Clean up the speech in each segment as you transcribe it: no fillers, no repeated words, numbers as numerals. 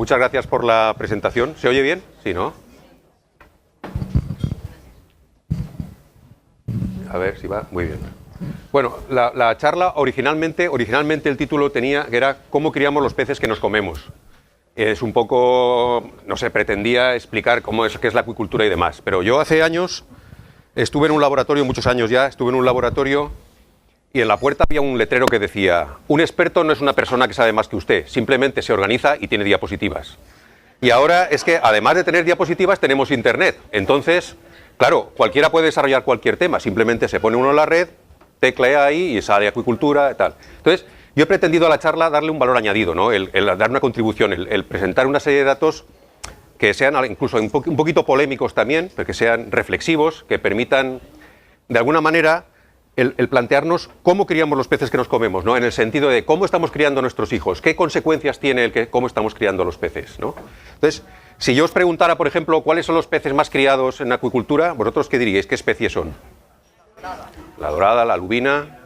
muchas gracias por la presentación. ¿Se oye bien? Sí, ¿no? A ver si va. Muy bien. Bueno, la charla originalmente el título tenía que era ¿cómo criamos los peces que nos comemos? Es un poco, no sé, pretendía explicar qué es la acuicultura y demás. Pero yo hace años estuve en un laboratorio, muchos años ya, estuve en un laboratorio y en la puerta había un letrero que decía: un experto no es una persona que sabe más que usted, simplemente se organiza y tiene diapositivas. Y ahora es que además de tener diapositivas tenemos internet. Entonces, claro, cualquiera puede desarrollar cualquier tema, simplemente se pone uno en la red, teclea ahí y sale acuicultura y tal. Entonces, yo he pretendido a la charla darle un valor añadido, ¿no? el dar una contribución, el presentar una serie de datos que sean incluso un poquito polémicos también, pero que sean reflexivos, que permitan, de alguna manera, el plantearnos cómo criamos los peces que nos comemos, ¿no? En el sentido de cómo estamos criando a nuestros hijos, qué consecuencias tiene cómo estamos criando a los peces, ¿no? Entonces, si yo os preguntara, por ejemplo, cuáles son los peces más criados en acuicultura, ¿vosotros qué diríais? ¿Qué especies son? La dorada, la lubina.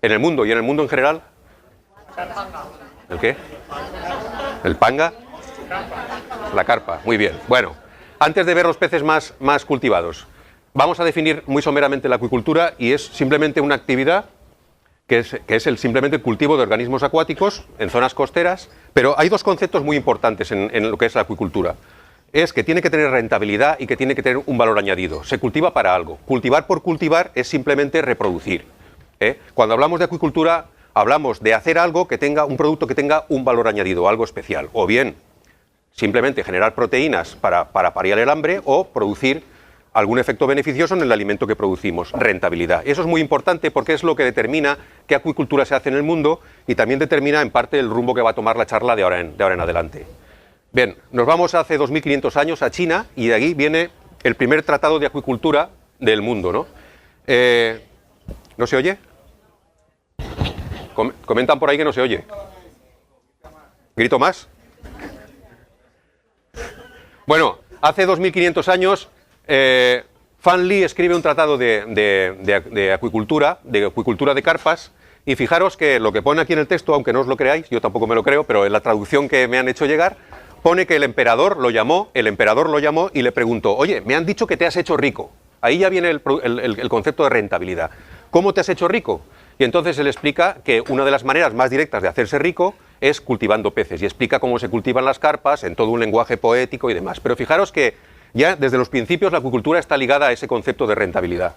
¿En el mundo? ¿Y en el mundo en general? ¿El qué? ¿El panga? La carpa, muy bien. Bueno, antes de ver los peces más cultivados, vamos a definir muy someramente la acuicultura y es simplemente una actividad que es simplemente el cultivo de organismos acuáticos en zonas costeras, pero hay dos conceptos muy importantes en lo que es la acuicultura. Es que tiene que tener rentabilidad y que tiene que tener un valor añadido. Se cultiva para algo. Cultivar por cultivar es simplemente reproducir. Cuando hablamos de acuicultura, hablamos de hacer algo que tenga un producto que tenga un valor añadido, algo especial. O bien, simplemente generar proteínas para paliar el hambre o producir algún efecto beneficioso en el alimento que producimos, rentabilidad. Eso es muy importante porque es lo que determina qué acuicultura se hace en el mundo y también determina en parte el rumbo que va a tomar la charla de ahora en adelante. Bien, nos vamos hace 2500 años a China y de ahí viene el primer tratado de acuicultura del mundo, ¿no? ¿No se oye? Comentan por ahí que no se oye. ¿Grito más? Bueno, hace 2500 años Fan Li escribe un tratado de acuicultura de carpas, y fijaros que lo que pone aquí en el texto, aunque no os lo creáis, yo tampoco me lo creo, pero en la traducción que me han hecho llegar, pone que el emperador lo llamó y le preguntó: oye, me han dicho que te has hecho rico. Ahí ya viene el concepto de rentabilidad. ¿Cómo te has hecho rico? Y entonces él explica que una de las maneras más directas de hacerse rico es cultivando peces, y explica cómo se cultivan las carpas en todo un lenguaje poético y demás. Pero fijaros que ya desde los principios la acuicultura está ligada a ese concepto de rentabilidad.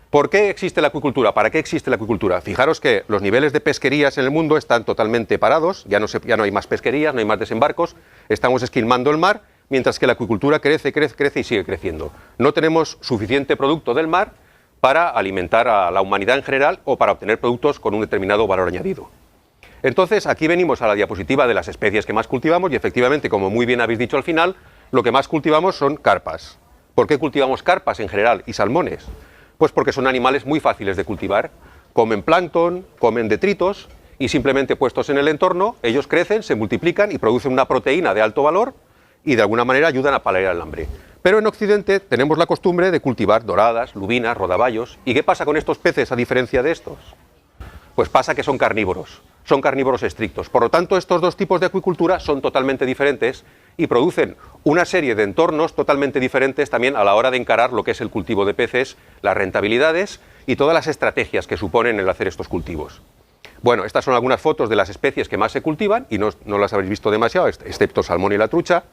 ¿Por qué existe la acuicultura? ¿Para qué existe la acuicultura? Fijaros que los niveles de pesquerías en el mundo están totalmente parados, ya no hay más pesquerías, no hay más desembarcos, estamos esquilmando el mar, mientras que la acuicultura crece y sigue creciendo. No tenemos suficiente producto del mar para alimentar a la humanidad en general o para obtener productos con un determinado valor añadido. Entonces, aquí venimos a la diapositiva de las especies que más cultivamos y efectivamente, como muy bien habéis dicho al final, lo que más cultivamos son carpas. ¿Por qué cultivamos carpas en general y salmones? Pues porque son animales muy fáciles de cultivar. Comen plancton, comen detritos y simplemente puestos en el entorno, ellos crecen, se multiplican y producen una proteína de alto valor y de alguna manera ayudan a paliar el hambre. Pero en Occidente tenemos la costumbre de cultivar doradas, lubinas, rodaballos. ¿Y qué pasa con estos peces a diferencia de estos? Pues pasa que son carnívoros estrictos. Por lo tanto, estos dos tipos de acuicultura son totalmente diferentes y producen una serie de entornos totalmente diferentes también a la hora de encarar lo que es el cultivo de peces, las rentabilidades y todas las estrategias que suponen el hacer estos cultivos. Bueno, estas son algunas fotos de las especies que más se cultivan y no las habréis visto demasiado, excepto salmón y la trucha.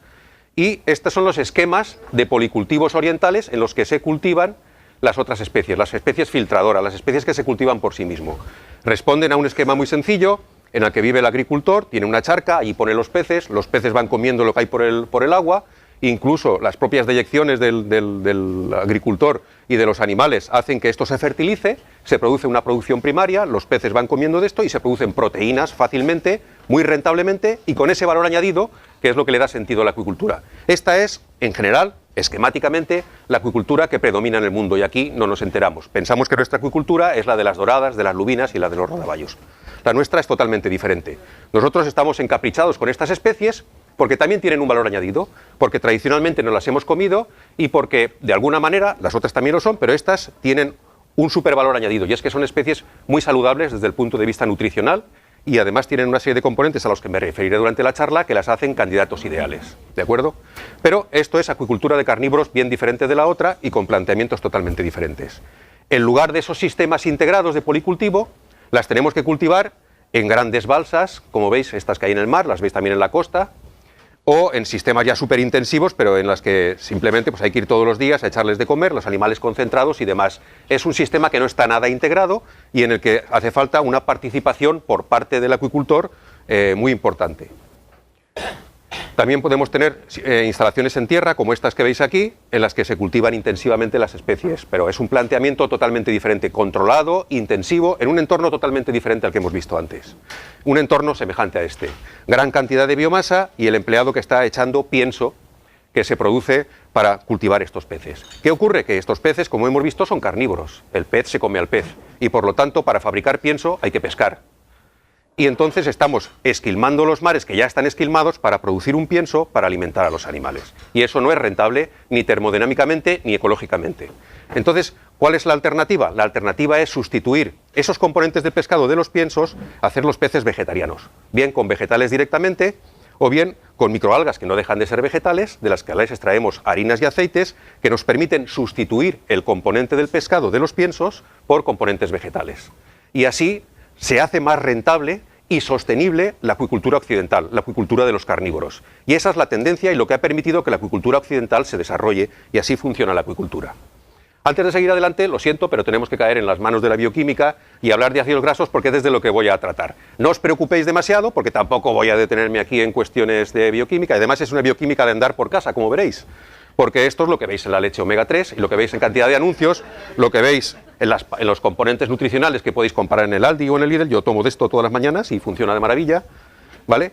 Y estos son los esquemas de policultivos orientales en los que se cultivan las otras especies, las especies filtradoras, las especies que se cultivan por sí mismo. Responden a un esquema muy sencillo en el que vive el agricultor, tiene una charca, allí pone los peces van comiendo lo que hay por el agua, incluso las propias deyecciones del agricultor y de los animales hacen que esto se fertilice, se produce una producción primaria, los peces van comiendo de esto y se producen proteínas fácilmente, muy rentablemente y con ese valor añadido que es lo que le da sentido a la acuicultura. Esta es, en general, esquemáticamente, la acuicultura que predomina en el mundo y aquí no nos enteramos. Pensamos que nuestra acuicultura es la de las doradas, de las lubinas y la de los rodaballos. La nuestra es totalmente diferente. Nosotros estamos encaprichados con estas especies porque también tienen un valor añadido, porque tradicionalmente nos las hemos comido y porque, de alguna manera, las otras también lo son, pero estas tienen un supervalor añadido y es que son especies muy saludables desde el punto de vista nutricional y además tienen una serie de componentes a los que me referiré durante la charla que las hacen candidatos ideales, ¿de acuerdo? Pero esto es acuicultura de carnívoros bien diferente de la otra y con planteamientos totalmente diferentes. En lugar de esos sistemas integrados de policultivo, las tenemos que cultivar en grandes balsas, como veis, estas que hay en el mar, las veis también en la costa, o en sistemas ya súper intensivos, pero en las que simplemente pues, hay que ir todos los días a echarles de comer, los animales concentrados y demás. Es un sistema que no está nada integrado y en el que hace falta una participación por parte del acuicultor muy importante. También podemos tener instalaciones en tierra, como estas que veis aquí, en las que se cultivan intensivamente las especies, pero es un planteamiento totalmente diferente, controlado, intensivo, en un entorno totalmente diferente al que hemos visto antes. Un entorno semejante a este. Gran cantidad de biomasa y el empleado que está echando pienso que se produce para cultivar estos peces. ¿Qué ocurre? Que estos peces, como hemos visto, son carnívoros. El pez se come al pez y, por lo tanto, para fabricar pienso hay que pescar. Y entonces estamos esquilmando los mares que ya están esquilmados para producir un pienso para alimentar a los animales. Y eso no es rentable ni termodinámicamente ni ecológicamente. Entonces, ¿cuál es la alternativa? La alternativa es sustituir esos componentes del pescado de los piensos, hacer los peces vegetarianos. Bien con vegetales directamente o bien con microalgas que no dejan de ser vegetales, de las que les extraemos harinas y aceites que nos permiten sustituir el componente del pescado de los piensos por componentes vegetales. Y así se hace más rentable y sostenible la acuicultura occidental, la acuicultura de los carnívoros. Y esa es la tendencia y lo que ha permitido que la acuicultura occidental se desarrolle y así funciona la acuicultura. Antes de seguir adelante, lo siento, pero tenemos que caer en las manos de la bioquímica y hablar de ácidos grasos porque es desde lo que voy a tratar. No os preocupéis demasiado porque tampoco voy a detenerme aquí en cuestiones de bioquímica. Además es una bioquímica de andar por casa, como veréis. Porque esto es lo que veis en la leche omega 3 y lo que veis en cantidad de anuncios, lo que veis en los componentes nutricionales que podéis comprar en el Aldi o en el Lidl. Yo tomo de esto todas las mañanas y funciona de maravilla, ¿vale?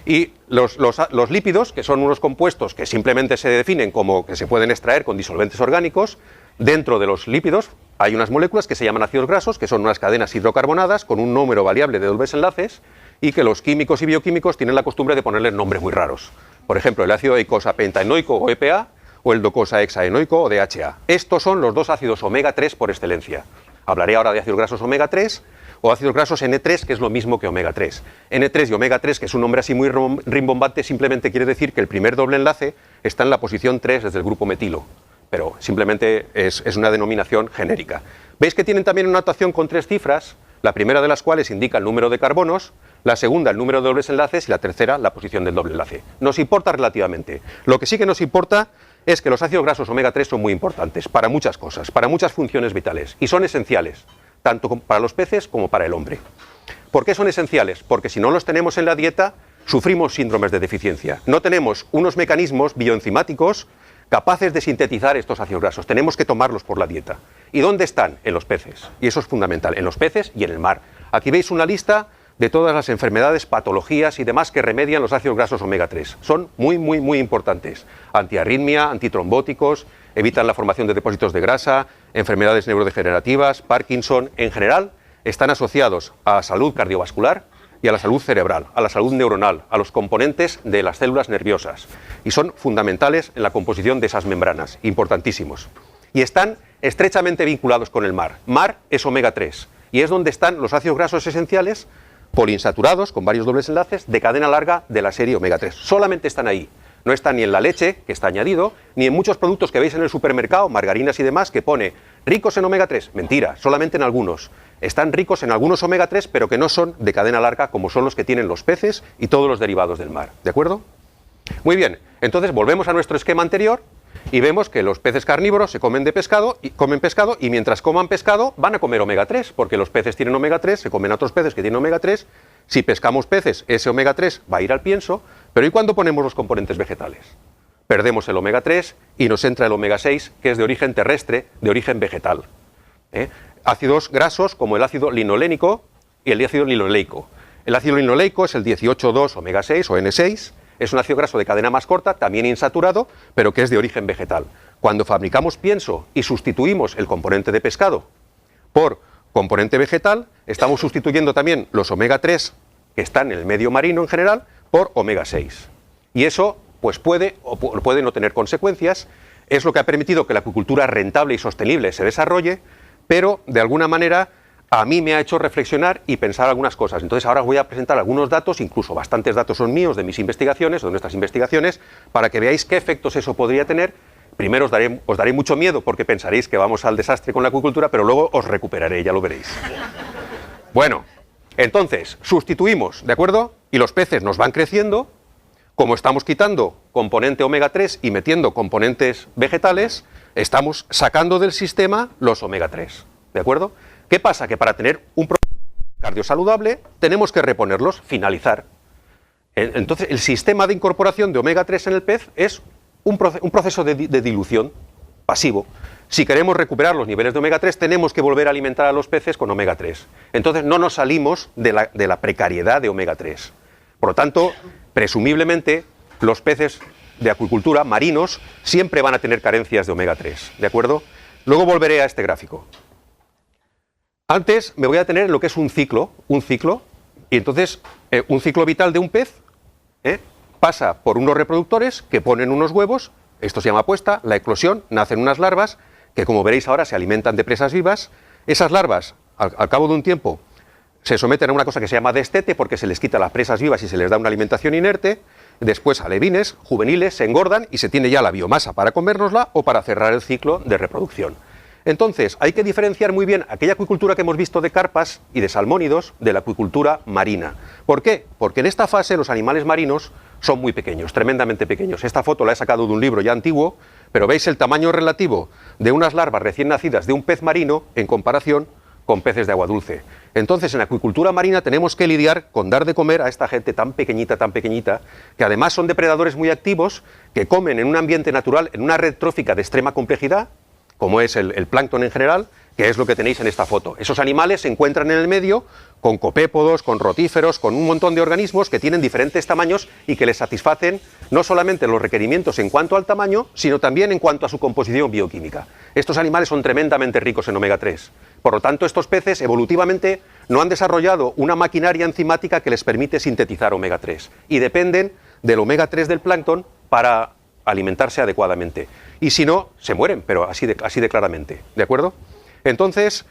Y los lípidos, que son unos compuestos que simplemente se definen como que se pueden extraer con disolventes orgánicos, dentro de los lípidos hay unas moléculas que se llaman ácidos grasos, que son unas cadenas hidrocarbonadas con un número variable de dobles enlaces y que los químicos y bioquímicos tienen la costumbre de ponerles nombres muy raros. Por ejemplo, el ácido eicosapentaenoico o EPA, o el docosahexaenoico o DHA. Estos son los dos ácidos omega 3 por excelencia. Hablaré ahora de ácidos grasos omega 3 o ácidos grasos N3, que es lo mismo que omega 3. N3 y omega 3, que es un nombre así muy rimbombante, simplemente quiere decir que el primer doble enlace está en la posición 3 desde el grupo metilo, pero simplemente es una denominación genérica. ¿Veis que tienen también una notación con 3 cifras? La primera de las cuales indica el número de carbonos, la segunda el número de dobles enlaces y la tercera la posición del doble enlace. Nos importa relativamente. Lo que sí que nos importa es que los ácidos grasos omega 3 son muy importantes para muchas cosas, para muchas funciones vitales y son esenciales, tanto para los peces como para el hombre. ¿Por qué son esenciales? Porque si no los tenemos en la dieta, sufrimos síndromes de deficiencia. No tenemos unos mecanismos bioenzimáticos capaces de sintetizar estos ácidos grasos. Tenemos que tomarlos por la dieta. ¿Y dónde están? En los peces. Y eso es fundamental, en los peces y en el mar. Aquí veis una lista de todas las enfermedades, patologías y demás que remedian los ácidos grasos omega 3. Son muy, muy, muy importantes. Antiarritmia, antitrombóticos, evitan la formación de depósitos de grasa, enfermedades neurodegenerativas, Parkinson. En general, están asociados a salud cardiovascular y a la salud cerebral, a la salud neuronal, a los componentes de las células nerviosas. Y son fundamentales en la composición de esas membranas, importantísimos. Y están estrechamente vinculados con el mar. Mar es omega 3 y es donde están los ácidos grasos esenciales poliinsaturados con varios dobles enlaces de cadena larga de la serie omega 3. Solamente están ahí. No están ni en la leche, que está añadido, ni en muchos productos que veis en el supermercado, margarinas y demás, que pone ricos en omega 3. Mentira, solamente en algunos. Están ricos en algunos omega 3, pero que no son de cadena larga como son los que tienen los peces y todos los derivados del mar. ¿De acuerdo? Muy bien, entonces volvemos a nuestro esquema anterior y vemos que los peces carnívoros se comen pescado y mientras coman pescado van a comer omega 3, porque los peces tienen omega 3, se comen a otros peces que tienen omega 3. Si pescamos peces, ese omega 3 va a ir al pienso, pero ¿y cuándo ponemos los componentes vegetales? Perdemos el omega 3 y nos entra el omega 6, que es de origen terrestre, de origen vegetal. Ácidos grasos como el ácido linolénico y el ácido linoleico. El ácido linoleico es el 18,2 omega 6 o N6, es un ácido graso de cadena más corta, también insaturado, pero que es de origen vegetal. Cuando fabricamos pienso y sustituimos el componente de pescado por componente vegetal, estamos sustituyendo también los omega 3 que están en el medio marino en general por omega 6. Y eso pues puede no tener consecuencias, es lo que ha permitido que la acuicultura rentable y sostenible se desarrolle, pero de alguna manera a mí me ha hecho reflexionar y pensar algunas cosas. Entonces ahora os voy a presentar algunos datos, incluso bastantes datos son míos, de mis investigaciones, o de nuestras investigaciones, para que veáis qué efectos eso podría tener. Primero os daré mucho miedo porque pensaréis que vamos al desastre con la acuicultura, pero luego os recuperaré, ya lo veréis. Bueno, entonces, sustituimos, ¿de acuerdo? Y los peces nos van creciendo. Como estamos quitando componente omega 3 y metiendo componentes vegetales, estamos sacando del sistema los omega 3, ¿de acuerdo? ¿Qué pasa? Que para tener un cardio saludable tenemos que reponerlos, finalizar. Entonces, el sistema de incorporación de omega 3 en el pez es un proceso de dilución pasivo. Si queremos recuperar los niveles de omega 3, tenemos que volver a alimentar a los peces con omega 3. Entonces, no nos salimos de la precariedad de omega 3. Por lo tanto, presumiblemente, los peces de acuicultura marinos siempre van a tener carencias de omega 3, ¿de acuerdo? Luego volveré a este gráfico. Antes me voy a tener lo que es un ciclo, y entonces un ciclo vital de un pez pasa por unos reproductores que ponen unos huevos, esto se llama puesta, la eclosión, nacen unas larvas que, como veréis ahora, se alimentan de presas vivas. Esas larvas, al cabo de un tiempo, se someten a una cosa que se llama destete porque se les quita las presas vivas y se les da una alimentación inerte. Después, alevines juveniles se engordan y se tiene ya la biomasa para comérnosla o para cerrar el ciclo de reproducción. Entonces, hay que diferenciar muy bien aquella acuicultura que hemos visto de carpas y de salmónidos de la acuicultura marina. ¿Por qué? Porque en esta fase los animales marinos son muy pequeños, tremendamente pequeños. Esta foto la he sacado de un libro ya antiguo, pero veis el tamaño relativo de unas larvas recién nacidas de un pez marino en comparación con peces de agua dulce. Entonces, en acuicultura marina tenemos que lidiar con dar de comer a esta gente tan pequeñita, que además son depredadores muy activos, que comen en un ambiente natural, en una red trófica de extrema complejidad, como es el plancton en general, que es lo que tenéis en esta foto. Esos animales se encuentran en el medio con copépodos, con rotíferos, con un montón de organismos que tienen diferentes tamaños y que les satisfacen no solamente los requerimientos en cuanto al tamaño, sino también en cuanto a su composición bioquímica. Estos animales son tremendamente ricos en omega 3. Por lo tanto, estos peces evolutivamente no han desarrollado una maquinaria enzimática que les permite sintetizar omega 3 y dependen del omega 3 del plancton para alimentarse adecuadamente. Y si no, se mueren, pero así de claramente, ¿de acuerdo? Entonces,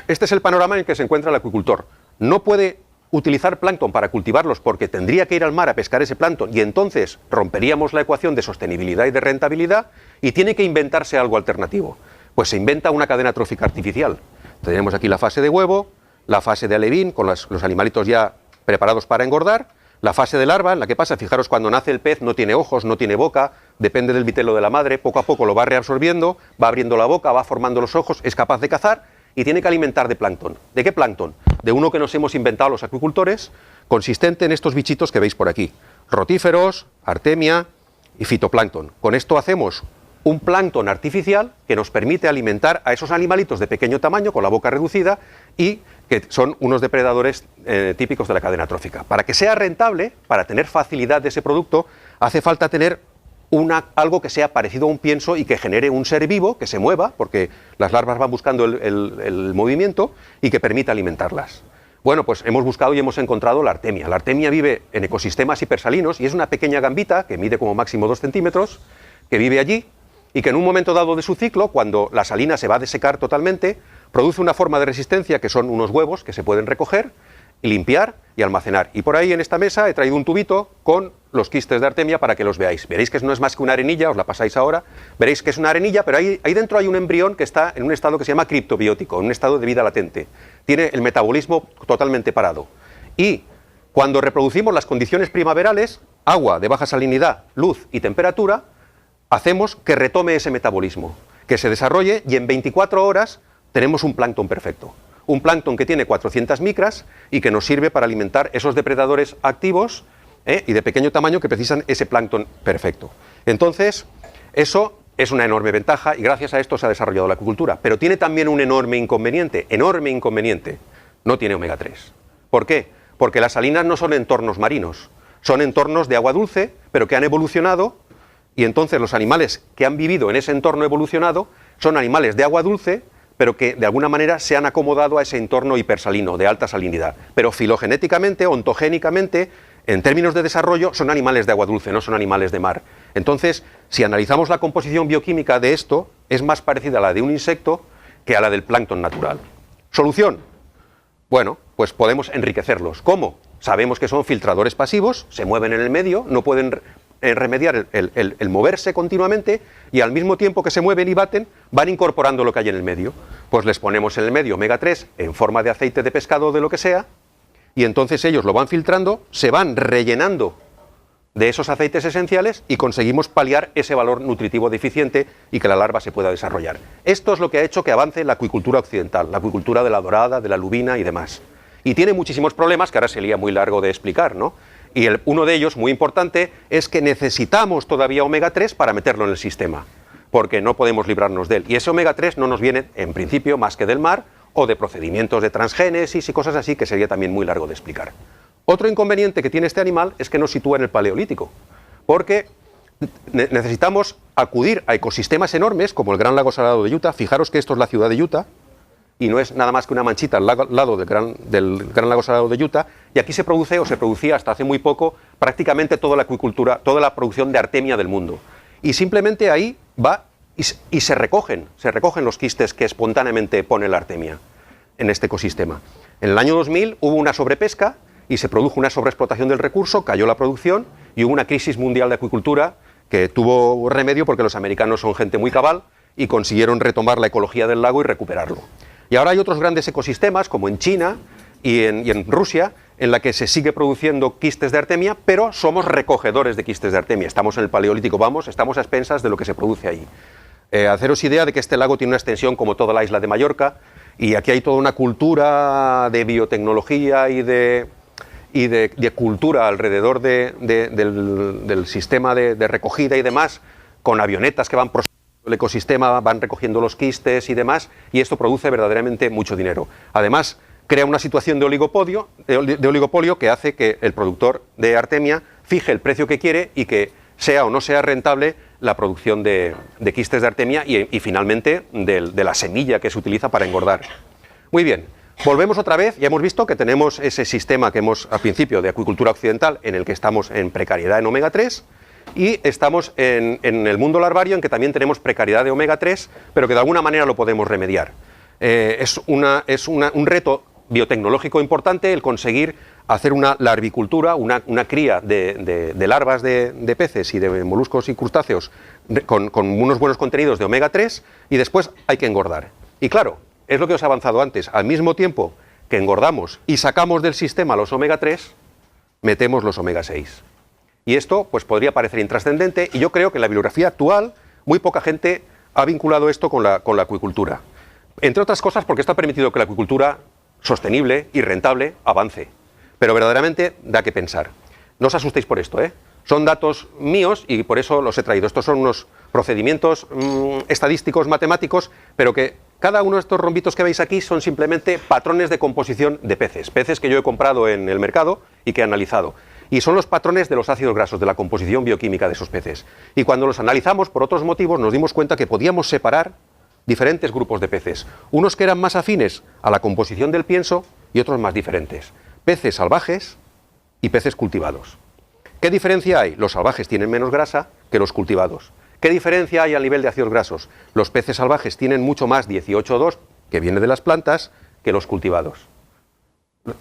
este es el panorama en el que se encuentra el acuicultor. No puede utilizar plancton para cultivarlos porque tendría que ir al mar a pescar ese plancton y entonces romperíamos la ecuación de sostenibilidad y de rentabilidad y tiene que inventarse algo alternativo. Pues se inventa una cadena trófica artificial. Tenemos aquí la fase de huevo, la fase de alevín con los animalitos ya preparados para engordar, la fase de larva en la que pasa, fijaros, cuando nace el pez no tiene ojos, no tiene boca, depende del vitelo de la madre, poco a poco lo va reabsorbiendo, va abriendo la boca, va formando los ojos, es capaz de cazar y tiene que alimentar de plancton. ¿De qué plancton? De uno que nos hemos inventado los acuicultores, consistente en estos bichitos que veis por aquí, rotíferos, artemia y fitoplancton. Con esto hacemos un plancton artificial que nos permite alimentar a esos animalitos de pequeño tamaño con la boca reducida y que son unos depredadores típicos de la cadena trófica. Para que sea rentable, para tener facilidad de ese producto, hace falta tener algo que sea parecido a un pienso y que genere un ser vivo, que se mueva, porque las larvas van buscando el movimiento y que permita alimentarlas. Bueno, pues hemos buscado y hemos encontrado la artemia. La artemia vive en ecosistemas hipersalinos y es una pequeña gambita que mide como máximo 2 centímetros, que vive allí y que en un momento dado de su ciclo, cuando la salina se va a desecar totalmente, produce una forma de resistencia que son unos huevos que se pueden recoger, limpiar y almacenar. Y por ahí en esta mesa he traído un tubito con los quistes de artemia para que los veáis. Veréis que no es más que una arenilla, os la pasáis ahora, veréis que es una arenilla, pero ahí dentro hay un embrión que está en un estado que se llama criptobiótico, en un estado de vida latente. Tiene el metabolismo totalmente parado. Y cuando reproducimos las condiciones primaverales, agua de baja salinidad, luz y temperatura, hacemos que retome ese metabolismo, que se desarrolle y en 24 horas tenemos un plancton perfecto. Un plancton que tiene 400 micras y que nos sirve para alimentar esos depredadores activos y de pequeño tamaño que precisan ese plancton perfecto. Entonces, eso es una enorme ventaja y gracias a esto se ha desarrollado la acuicultura. Pero tiene también un enorme inconveniente. No tiene omega 3. ¿Por qué? Porque las salinas no son entornos marinos, son entornos de agua dulce, pero que han evolucionado y entonces los animales que han vivido en ese entorno evolucionado son animales de agua dulce, pero que de alguna manera se han acomodado a ese entorno hipersalino, de alta salinidad. Pero filogenéticamente, ontogénicamente, en términos de desarrollo, son animales de agua dulce, no son animales de mar. Entonces, si analizamos la composición bioquímica de esto, es más parecida a la de un insecto que a la del plancton natural. Solución. Bueno, pues podemos enriquecerlos. ¿Cómo? Sabemos que son filtradores pasivos, se mueven en el medio, no pueden remediar el moverse continuamente, y al mismo tiempo que se mueven y baten, van incorporando lo que hay en el medio. Pues les ponemos en el medio omega 3 en forma de aceite de pescado o de lo que sea, y entonces ellos lo van filtrando, se van rellenando de esos aceites esenciales y conseguimos paliar ese valor nutritivo deficiente y que la larva se pueda desarrollar. Esto es lo que ha hecho que avance la acuicultura occidental, la acuicultura de la dorada, de la lubina y demás. Y tiene muchísimos problemas que ahora sería muy largo de explicar, ¿no? Y uno de ellos, muy importante, es que necesitamos todavía omega 3 para meterlo en el sistema, porque no podemos librarnos de él. Y ese omega 3 no nos viene, en principio, más que del mar o de procedimientos de transgénesis y cosas así, que sería también muy largo de explicar. Otro inconveniente que tiene este animal es que nos sitúa en el Paleolítico, porque necesitamos acudir a ecosistemas enormes como el Gran Lago Salado de Utah. Fijaros que esto es la ciudad de Utah y no es nada más que una manchita al lado del Gran Lago Salado de Utah, y aquí se produce o se producía hasta hace muy poco prácticamente toda la acuicultura, toda la producción de artemia del mundo. Y simplemente ahí va y se recogen los quistes que espontáneamente pone la artemia en este ecosistema. En el año 2000 hubo una sobrepesca y se produjo una sobreexplotación del recurso, cayó la producción y hubo una crisis mundial de acuicultura que tuvo remedio porque los americanos son gente muy cabal y consiguieron retomar la ecología del lago y recuperarlo. Y ahora hay otros grandes ecosistemas, como en China y en Rusia, en la que se sigue produciendo quistes de artemia, pero somos recogedores de quistes de artemia. Estamos en el Paleolítico, estamos a expensas de lo que se produce ahí. Haceros idea de que este lago tiene una extensión como toda la isla de Mallorca, y aquí hay toda una cultura de biotecnología y de cultura alrededor del sistema de recogida y demás, con avionetas que van por el ecosistema, van recogiendo los quistes y demás, y esto produce verdaderamente mucho dinero. Además, crea una situación de oligopolio que hace que el productor de artemia fije el precio que quiere y que sea o no sea rentable la producción de quistes de artemia y finalmente de la semilla que se utiliza para engordar. Muy bien. Volvemos otra vez, ya hemos visto que tenemos ese sistema que hemos al principio de acuicultura occidental en el que estamos en precariedad en omega 3 y estamos en el mundo larvario en que también tenemos precariedad de omega 3, pero que de alguna manera lo podemos remediar. Es un reto biotecnológico importante el conseguir hacer una larvicultura, una cría de larvas de peces y de moluscos y crustáceos con unos buenos contenidos de omega 3 y después hay que engordar. Y claro, es lo que os he avanzado antes, al mismo tiempo que engordamos y sacamos del sistema los omega 3, metemos los omega 6. Y esto pues podría parecer intrascendente y yo creo que en la bibliografía actual muy poca gente ha vinculado esto con la acuicultura. Entre otras cosas porque esto ha permitido que la acuicultura sostenible y rentable avance. Pero verdaderamente da que pensar. No os asustéis por esto, ¿eh? Son datos míos y por eso los he traído. Estos son unos procedimientos estadísticos, matemáticos, pero que cada uno de estos rombitos que veis aquí son simplemente patrones de composición de peces. Peces que yo he comprado en el mercado y que he analizado. Y son los patrones de los ácidos grasos, de la composición bioquímica de esos peces. Y cuando los analizamos por otros motivos nos dimos cuenta que podíamos separar diferentes grupos de peces. Unos que eran más afines a la composición del pienso y otros más diferentes. Peces salvajes y peces cultivados. ¿Qué diferencia hay? Los salvajes tienen menos grasa que los cultivados. ¿Qué diferencia hay a nivel de ácidos grasos? Los peces salvajes tienen mucho más 18,2, que viene de las plantas, que los cultivados.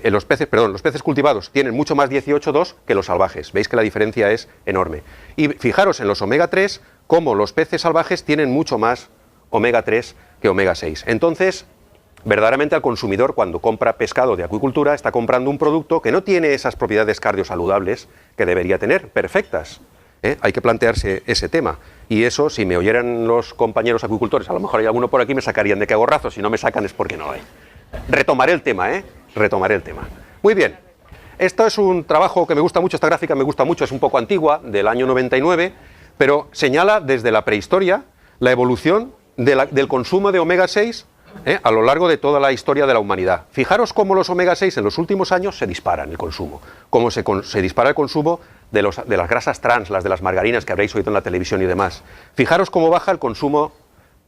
Los peces cultivados tienen mucho más 18,2 que los salvajes. Veis que la diferencia es enorme. Y fijaros en los omega 3, cómo los peces salvajes tienen mucho más omega 3 que omega 6. Entonces, verdaderamente al consumidor cuando compra pescado de acuicultura está comprando un producto que no tiene esas propiedades cardiosaludables que debería tener, perfectas. Hay que plantearse ese tema. Y eso, si me oyeran los compañeros acuicultores, a lo mejor hay alguno por aquí, me sacarían de qué gorrazo. Si no me sacan es porque no hay. Retomaré el tema, Retomaré el tema. Muy bien. Esto es un trabajo que me gusta mucho, esta gráfica me gusta mucho, es un poco antigua, del año 99, pero señala desde la prehistoria la evolución del consumo de omega 6 a lo largo de toda la historia de la humanidad. Fijaros cómo los omega 6 en los últimos años se disparan el consumo, cómo se dispara el consumo de las grasas trans, las de las margarinas que habréis oído en la televisión y demás. Fijaros cómo baja el consumo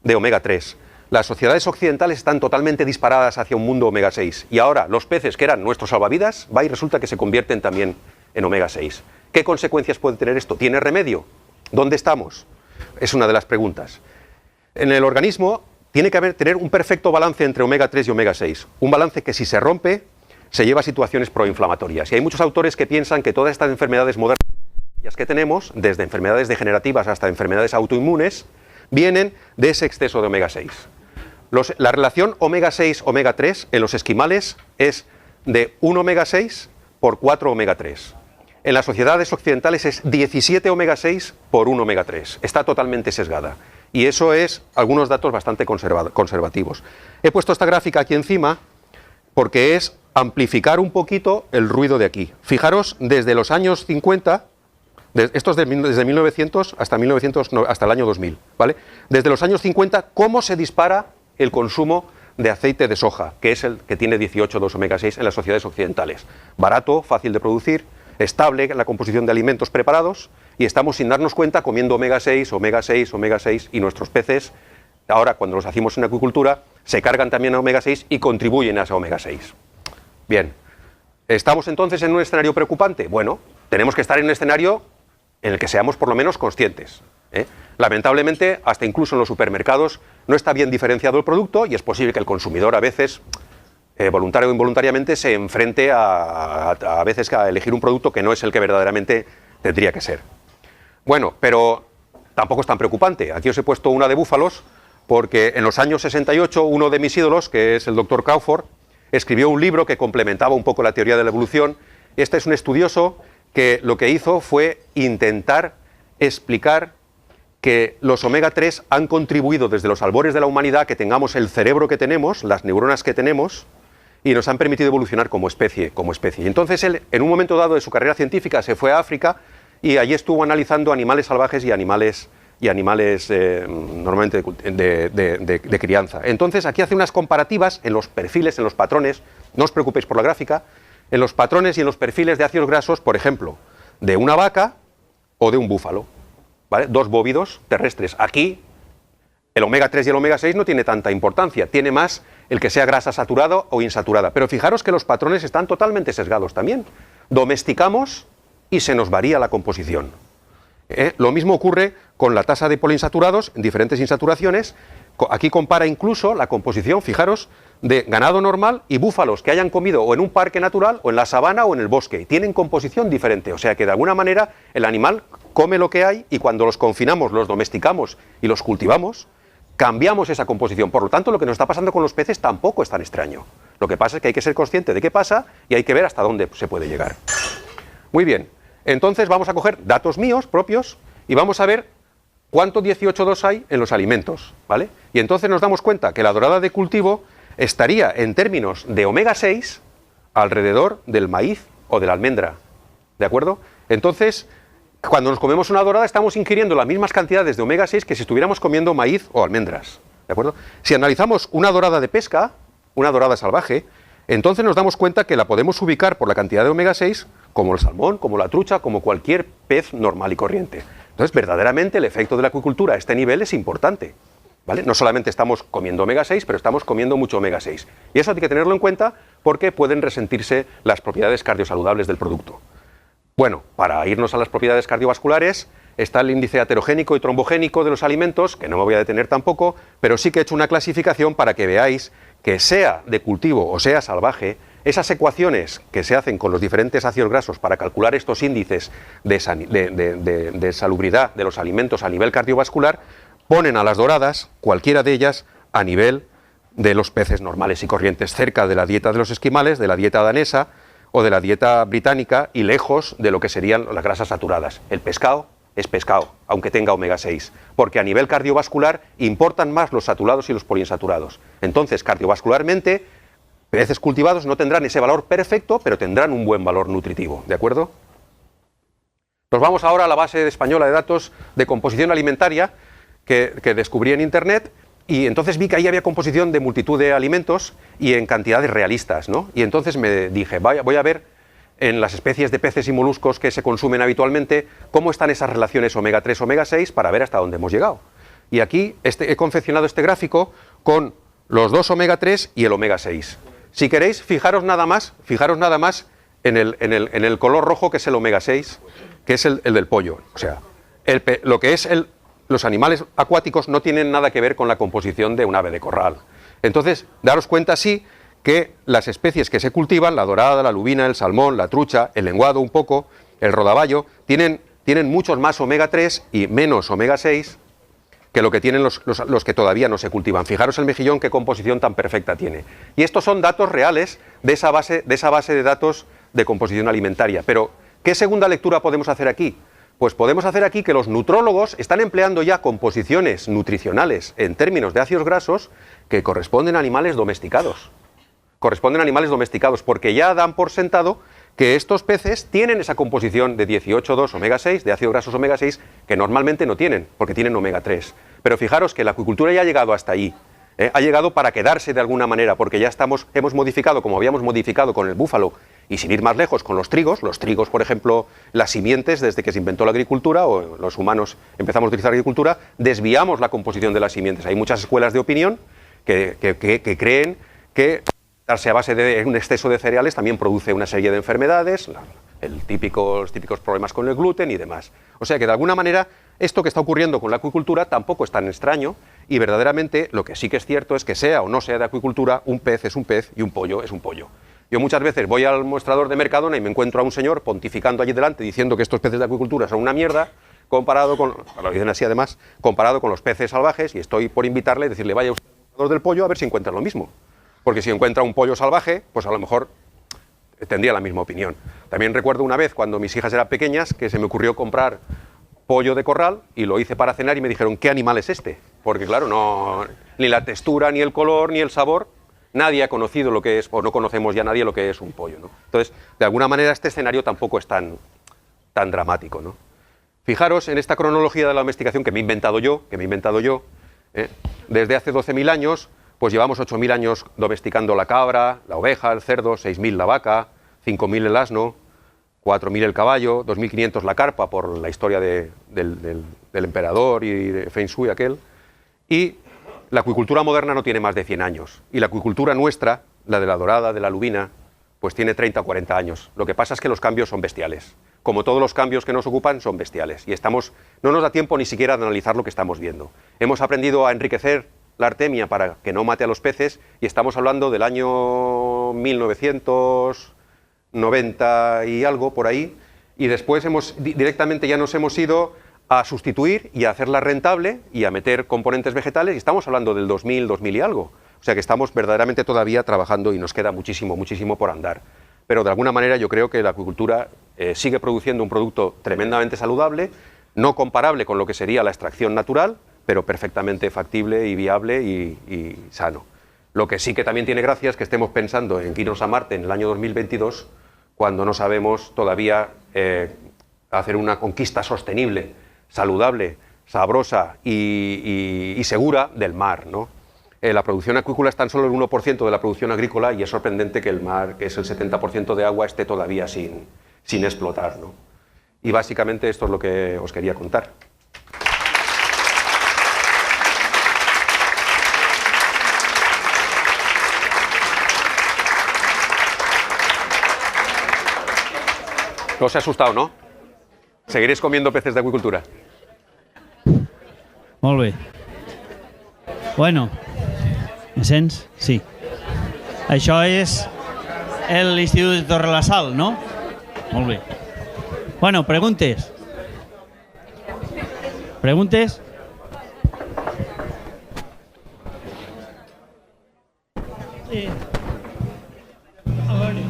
de omega 3. Las sociedades occidentales están totalmente disparadas hacia un mundo omega 6 y ahora los peces que eran nuestros salvavidas va y resulta que se convierten también en omega 6. ¿Qué consecuencias puede tener esto? ¿Tiene remedio? ¿Dónde estamos? Es una de las preguntas. En el organismo tiene que tener un perfecto balance entre omega 3 y omega 6. Un balance que si se rompe se lleva a situaciones proinflamatorias. Y hay muchos autores que piensan que todas estas enfermedades modernas que tenemos, desde enfermedades degenerativas hasta enfermedades autoinmunes, vienen de ese exceso de omega 6. La relación omega 6, omega 3 en los esquimales es de 1 omega 6 por 4 omega 3. En las sociedades occidentales es 17 omega 6 por 1 omega 3. Está totalmente sesgada. Y eso es algunos datos bastante conservativos. He puesto esta gráfica aquí encima porque es amplificar un poquito el ruido de aquí. Fijaros, desde los años 50, esto es desde 1900 hasta el año 2000, ¿vale? Desde los años 50, cómo se dispara el consumo de aceite de soja, que es el que tiene 18,2 omega 6 en las sociedades occidentales. Barato, fácil de producir, estable en la composición de alimentos preparados, y estamos sin darnos cuenta comiendo omega 6, omega 6, omega 6, y nuestros peces, ahora cuando los hacemos en acuicultura, se cargan también a omega 6 y contribuyen a esa omega 6. Bien, ¿estamos entonces en un escenario preocupante? Bueno, tenemos que estar en un escenario en el que seamos por lo menos conscientes, ¿eh? Lamentablemente, hasta incluso en los supermercados no está bien diferenciado el producto y es posible que el consumidor a veces, voluntario o involuntariamente, se enfrente a veces a elegir un producto que no es el que verdaderamente tendría que ser. Bueno, pero tampoco es tan preocupante. Aquí os he puesto una de búfalos porque en los años 68 uno de mis ídolos, que es el Dr. Crawford, escribió un libro que complementaba un poco la teoría de la evolución. Este es un estudioso que lo que hizo fue intentar explicar que los omega 3 han contribuido desde los albores de la humanidad a que tengamos el cerebro que tenemos, las neuronas que tenemos, y nos han permitido evolucionar como especie. Y entonces él, en un momento dado de su carrera científica, se fue a África y allí estuvo analizando animales salvajes y animales normalmente de crianza. Entonces aquí hace unas comparativas en los perfiles, en los patrones, no os preocupéis por la gráfica, en los patrones y en los perfiles de ácidos grasos, por ejemplo, de una vaca o de un búfalo. ¿Vale? Dos bóvidos terrestres. Aquí el omega 3 y el omega 6 no tiene tanta importancia, tiene más el que sea grasa saturada o insaturada. Pero fijaros que los patrones están totalmente sesgados también. Domesticamos y se nos varía la composición. Lo mismo ocurre con la tasa de poliinsaturados en diferentes insaturaciones. Aquí compara incluso la composición, fijaros, de ganado normal y búfalos que hayan comido o en un parque natural o en la sabana o en el bosque. Tienen composición diferente, o sea que de alguna manera el animal come lo que hay y cuando los confinamos, los domesticamos y los cultivamos, cambiamos esa composición. Por lo tanto, lo que nos está pasando con los peces tampoco es tan extraño. Lo que pasa es que hay que ser consciente de qué pasa y hay que ver hasta dónde se puede llegar. Muy bien, entonces vamos a coger datos míos propios y vamos a ver cuánto 18,2 hay en los alimentos, ¿vale? Y entonces nos damos cuenta que la dorada de cultivo estaría en términos de omega 6 alrededor del maíz o de la almendra, ¿de acuerdo? Entonces, cuando nos comemos una dorada estamos ingiriendo las mismas cantidades de omega 6 que si estuviéramos comiendo maíz o almendras, ¿de acuerdo? Si analizamos una dorada de pesca, una dorada salvaje, entonces nos damos cuenta que la podemos ubicar por la cantidad de omega 6 como el salmón, como la trucha, como cualquier pez normal y corriente. Entonces, verdaderamente el efecto de la acuicultura a este nivel es importante, ¿vale? No solamente estamos comiendo omega 6, pero estamos comiendo mucho omega 6. Y eso hay que tenerlo en cuenta porque pueden resentirse las propiedades cardiosaludables del producto. Bueno, para irnos a las propiedades cardiovasculares, está el índice aterogénico y trombogénico de los alimentos, que no me voy a detener tampoco, pero sí que he hecho una clasificación para que veáis que sea de cultivo o sea salvaje, esas ecuaciones que se hacen con los diferentes ácidos grasos para calcular estos índices de salubridad de los alimentos a nivel cardiovascular, ponen a las doradas, cualquiera de ellas, a nivel de los peces normales y corrientes, cerca de la dieta de los esquimales, de la dieta danesa o de la dieta británica y lejos de lo que serían las grasas saturadas. El pescado es pescado, aunque tenga omega 6, porque a nivel cardiovascular importan más los saturados y los poliinsaturados. Entonces, cardiovascularmente, peces cultivados no tendrán ese valor perfecto, pero tendrán un buen valor nutritivo, ¿de acuerdo? Nos vamos ahora a la base española de datos de composición alimentaria que descubrí en Internet, y entonces vi que ahí había composición de multitud de alimentos y en cantidades realistas, ¿no? Y entonces me dije, voy a ver en las especies de peces y moluscos que se consumen habitualmente cómo están esas relaciones omega 3, omega 6 para ver hasta dónde hemos llegado. Y aquí he confeccionado este gráfico con los dos omega 3 y el omega 6. Si queréis, fijaros nada más en el color rojo, que es el omega 6, que es el del pollo. O sea, lo que es los animales acuáticos no tienen nada que ver con la composición de un ave de corral. Entonces, daros cuenta, sí, que las especies que se cultivan, la dorada, la lubina, el salmón, la trucha, el lenguado un poco, el rodaballo, tienen muchos más omega 3 y menos omega 6 que lo que tienen los que todavía no se cultivan. Fijaros el mejillón qué composición tan perfecta tiene. Y estos son datos reales de esa base de datos de composición alimentaria. Pero, ¿qué segunda lectura podemos hacer aquí? Pues podemos hacer aquí que los nutrólogos están empleando ya composiciones nutricionales en términos de ácidos grasos que corresponden a animales domesticados. Porque ya dan por sentado que estos peces tienen esa composición de 18,2 omega 6, de ácidos grasos omega 6, que normalmente no tienen, porque tienen omega 3. Pero fijaros que la acuicultura ya ha llegado hasta ahí. Ha llegado para quedarse de alguna manera, porque ya hemos modificado, como habíamos modificado con el búfalo, y sin ir más lejos, con los trigos, por ejemplo, las simientes, desde que se inventó la agricultura, o los humanos empezamos a utilizar la agricultura, desviamos la composición de las simientes. Hay muchas escuelas de opinión que creen que darse a base de un exceso de cereales también produce una serie de enfermedades, los típicos problemas con el gluten y demás. O sea que de alguna manera esto que está ocurriendo con la acuicultura tampoco es tan extraño, y verdaderamente lo que sí que es cierto es que sea o no sea de acuicultura, un pez es un pez y un pollo es un pollo. Yo muchas veces voy al mostrador de Mercadona y me encuentro a un señor pontificando allí delante diciendo que estos peces de acuicultura son una mierda, comparado con los peces salvajes, y estoy por invitarle y decirle: vaya usted al mostrador del pollo a ver si encuentra lo mismo. Porque si encuentra un pollo salvaje, pues a lo mejor tendría la misma opinión. También recuerdo una vez, cuando mis hijas eran pequeñas, que se me ocurrió comprar pollo de corral y lo hice para cenar y me dijeron: ¿qué animal es este? Porque claro, ni la textura, ni el color, ni el sabor, nadie ha conocido lo que es, o no conocemos ya nadie lo que es un pollo, ¿no? Entonces, de alguna manera este escenario tampoco es tan dramático, ¿no? Fijaros en esta cronología de la domesticación que me he inventado yo, desde hace 12.000 años, pues llevamos 8.000 años domesticando la cabra, la oveja, el cerdo, 6.000 la vaca, 5.000 el asno, 4.000 el caballo, 2.500 la carpa por la historia del emperador y de Feng Shui aquel. Y la acuicultura moderna no tiene más de 100 años. Y la acuicultura nuestra, la de la dorada, de la lubina, pues tiene 30 o 40 años. Lo que pasa es que los cambios son bestiales. Como todos los cambios que nos ocupan, son bestiales. Y no nos da tiempo ni siquiera de analizar lo que estamos viendo. Hemos aprendido a enriquecer la artemia para que no mate a los peces, y estamos hablando del año 1990 y algo por ahí, y después directamente ya nos hemos ido a sustituir y a hacerla rentable y a meter componentes vegetales, y estamos hablando del 2000 y algo. O sea que estamos verdaderamente todavía trabajando y nos queda muchísimo por andar. Pero de alguna manera yo creo que la acuicultura sigue produciendo un producto tremendamente saludable, no comparable con lo que sería la extracción natural, pero perfectamente factible y viable y sano. Lo que sí que también tiene gracia es que estemos pensando en irnos a Marte en el año 2022, cuando no sabemos todavía hacer una conquista sostenible, saludable, sabrosa y segura del mar, ¿no? La producción acuícola es tan solo el 1% de la producción agrícola, y es sorprendente que el mar, que es el 70% de agua, esté todavía sin explotar, ¿no? Y básicamente esto es lo que os quería contar. No os he asustado, ¿no? ¿Seguiréis comiendo peces de acuicultura? Molt bé. Bueno, me sents? Sí. Això és l'Institut de Torrelasal, no? Molt bé. Bueno, preguntes. Preguntes? A veure,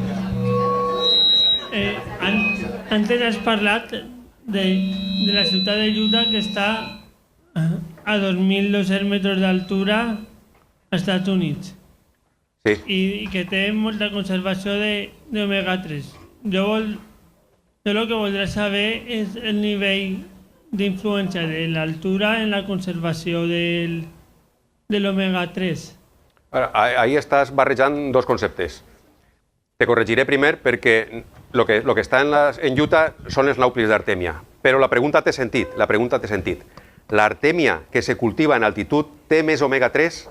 antes has parlat de la ciutat de Utah, que està a 2.200 metres d'altura als Estats Units. Sí. I que té molta conservació d'omega 3. Jo el que voldré saber és el nivell d'influència de l'altura en la conservació de l'omega 3. Ahí estás barrejant dos conceptes. Te corregiré primer perquè lo que està en Utah són els nàuplids d'artèmia. Però la pregunta té sentit. L'artèmia que se cultiva en altitud té més omega 3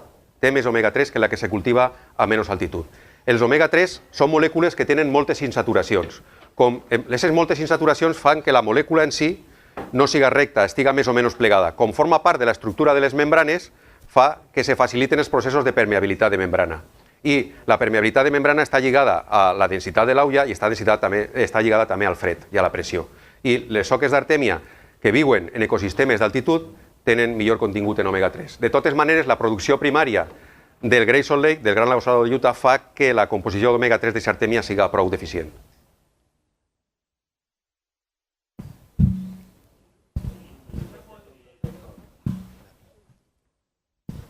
que la que se cultiva a menys altitud. Els omega 3 són molècules que tenen moltes insaturacions. Aquestes moltes insaturacions fan que la molècula en si no siga recta, estiga més o menys plegada. Com forma part de l'estructura de les membranes, fa que se faciliten els processos de permeabilitat de membrana. Y la permeabilitat de membrana està lligada a la densitat de l'aulla i està lligada també al fred i a la pressió. I les soques d'artèmia que viuen en ecosistemes d'altitud tenen millor contingut en omega-3. De totes maneres, la producció primària del Grayson Lake, del Gran Lago Salado de Utah, fa que la composició d'omega-3 de artèmia siga prou deficient.